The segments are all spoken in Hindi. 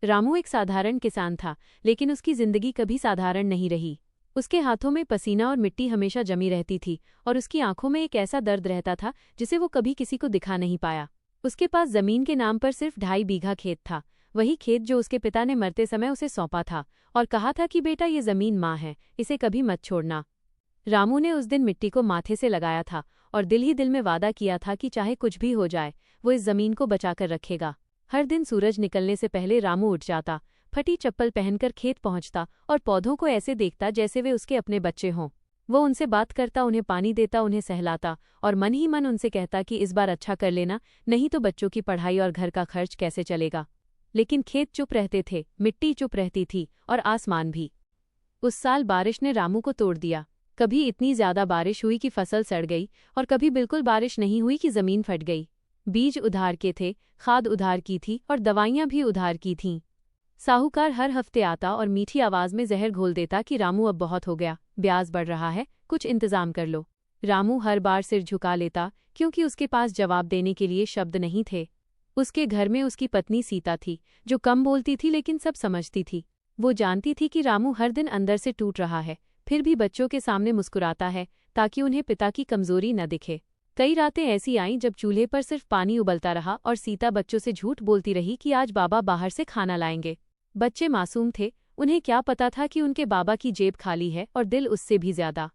रामू एक साधारण किसान था, लेकिन उसकी जिंदगी कभी साधारण नहीं रही। उसके हाथों में पसीना और मिट्टी हमेशा जमी रहती थी और उसकी आंखों में एक ऐसा दर्द रहता था जिसे वो कभी किसी को दिखा नहीं पाया। उसके पास जमीन के नाम पर सिर्फ 2.5 बीघा खेत था, वही खेत जो उसके पिता ने मरते समय उसे सौंपा था और कहा था कि बेटा ये जमीन माँ है, इसे कभी मत छोड़ना। रामू ने उस दिन मिट्टी को माथे से लगाया था और दिल ही दिल में वादा किया था कि चाहे कुछ भी हो जाए, वो इस जमीन को बचाकर रखेगा। हर दिन सूरज निकलने से पहले रामू उठ जाता, फटी चप्पल पहनकर खेत पहुंचता और पौधों को ऐसे देखता जैसे वे उसके अपने बच्चे हों। वो उनसे बात करता, उन्हें पानी देता, उन्हें सहलाता और मन ही मन उनसे कहता कि इस बार अच्छा कर लेना, नहीं तो बच्चों की पढ़ाई और घर का खर्च कैसे चलेगा। लेकिन खेत चुप रहते थे, मिट्टी चुप रहती थी और आसमान भी। उस साल बारिश ने रामू को तोड़ दिया। कभी इतनी ज्यादा बारिश हुई कि फसल सड़ गई और कभी बिल्कुल बारिश नहीं हुई कि जमीन फट गई। बीज उधार के थे, खाद उधार की थी और दवाइयां भी उधार की थीं। साहूकार हर हफ्ते आता और मीठी आवाज में जहर घोल देता कि रामू अब बहुत हो गया, ब्याज बढ़ रहा है, कुछ इंतजाम कर लो। रामू हर बार सिर झुका लेता, क्योंकि उसके पास जवाब देने के लिए शब्द नहीं थे। उसके घर में उसकी पत्नी सीता थी, जो कम बोलती थी लेकिन सब समझती थी। वो जानती थी कि रामू हर दिन अंदर से टूट रहा है, फिर भी बच्चों के सामने मुस्कुराता है ताकि उन्हें पिता की कमजोरी न दिखे। कई रातें ऐसी आईं जब चूल्हे पर सिर्फ पानी उबलता रहा और सीता बच्चों से झूठ बोलती रही कि आज बाबा बाहर से खाना लाएंगे। बच्चे मासूम थे, उन्हें क्या पता था कि उनके बाबा की जेब खाली है और दिल उससे भी ज्यादा।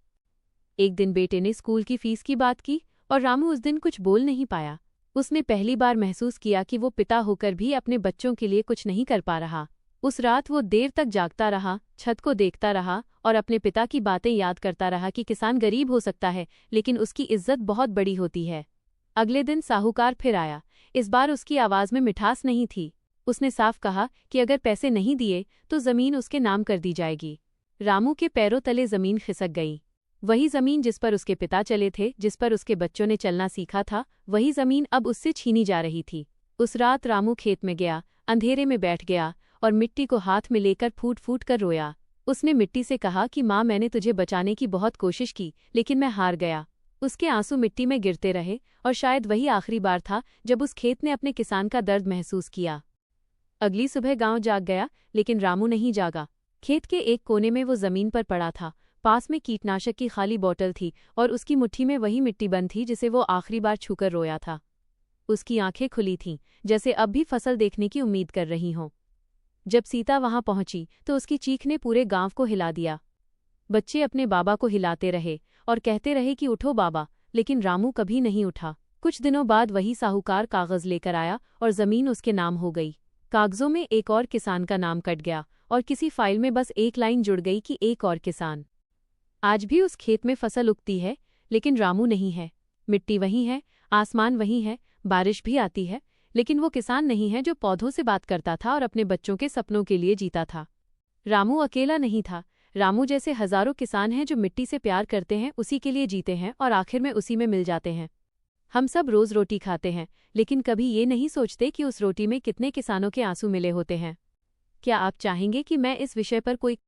एक दिन बेटे ने स्कूल की फीस की बात की और रामू उस दिन कुछ बोल नहीं पाया। उसने पहली बार महसूस किया कि वो पिता होकर भी अपने बच्चों के लिए कुछ नहीं कर पा रहा। उस रात वो देर तक जागता रहा, छत को देखता रहा और अपने पिता की बातें याद करता रहा कि किसान गरीब हो सकता है, लेकिन उसकी इज्जत बहुत बड़ी होती है। अगले दिन साहूकार फिर आया। इस बार उसकी आवाज में मिठास नहीं थी। उसने साफ कहा कि अगर पैसे नहीं दिए तो जमीन उसके नाम कर दी जाएगी। रामू के पैरों तले जमीन खिसक गई। वही जमीन जिस पर उसके पिता चले थे, जिस पर उसके बच्चों ने चलना सीखा था, वही जमीन अब उससे छीनी जा रही थी। उस रात रामू खेत में गया, अंधेरे में बैठ गया और मिट्टी को हाथ में लेकर फूट फूट कर रोया। उसने मिट्टी से कहा कि माँ, मैंने तुझे बचाने की बहुत कोशिश की, लेकिन मैं हार गया। उसके आंसू मिट्टी में गिरते रहे और शायद वही आखिरी बार था जब उस खेत ने अपने किसान का दर्द महसूस किया। अगली सुबह गांव जाग गया, लेकिन रामू नहीं जागा। खेत के एक कोने में वो जमीन पर पड़ा था। पास में कीटनाशक की खाली बोतल थी और उसकी मुट्ठी में वही मिट्टी बंद थी जिसे वो आखिरी बार छूकर रोया था। उसकी आंखें खुली थीं, जैसे अब भी फसल देखने की उम्मीद कर रही हों। जब सीता वहां पहुंची तो उसकी चीख ने पूरे गांव को हिला दिया। बच्चे अपने बाबा को हिलाते रहे और कहते रहे कि उठो बाबा, लेकिन रामू कभी नहीं उठा। कुछ दिनों बाद वही साहूकार कागज लेकर आया और जमीन उसके नाम हो गई। कागजों में एक और किसान का नाम कट गया और किसी फाइल में बस एक लाइन जुड़ गई कि एक और किसान। आज भी उस खेत में फसल उगती है, लेकिन रामू नहीं है। मिट्टी वही है, आसमान वही है, बारिश भी आती है, लेकिन वो किसान नहीं है जो पौधों से बात करता था और अपने बच्चों के सपनों के लिए जीता था। रामू अकेला नहीं था। रामू जैसे हजारों किसान हैं जो मिट्टी से प्यार करते हैं, उसी के लिए जीते हैं और आखिर में उसी में मिल जाते हैं। हम सब रोज रोटी खाते हैं, लेकिन कभी ये नहीं सोचते कि उस रोटी में कितने किसानों के आंसू मिले होते हैं। क्या आप चाहेंगे कि मैं इस विषय पर कोई